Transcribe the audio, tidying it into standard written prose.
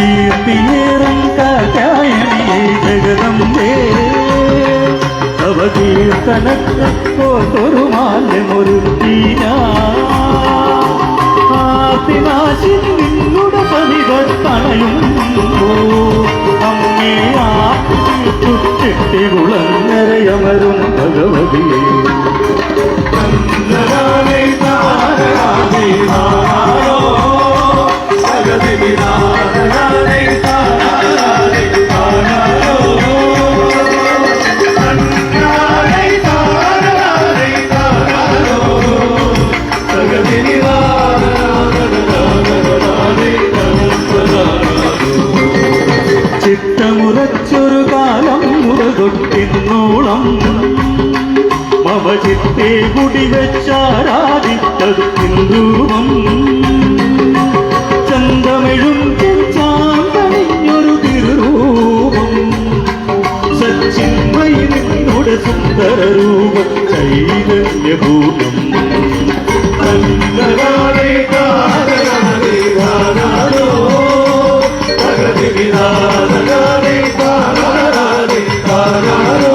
കീർത്തിയേറും കാത്യായനിയെ ജഗദംബേ തവ കീർത്തനക്കൊരു മാല്യമൊരുക്കീന ആർത്തിനാശിൻ നിന്നുടെ സവിധത്തണയുമ്പോ അമ്മേ ആർത്തിട്ടു ചെട്ടികുളങ്ങരയമരും ഭഗവതിയെ ചിത്തമുറച്ചൊരു കാലം മുറതൊട്ടിന്നോളം മമ ചിത്തേ കുടിവെച്ചാരാധിച്ചത് ഹിന്ദൂപം ചന്തമിഴും ചാന്തണിഞ്ഞൊരു തിരുരൂപം സച്ചിന്മയി നിന്നുടെ സുന്ദരരൂപം ചൈതന്യഭൂതം Radhe Radhe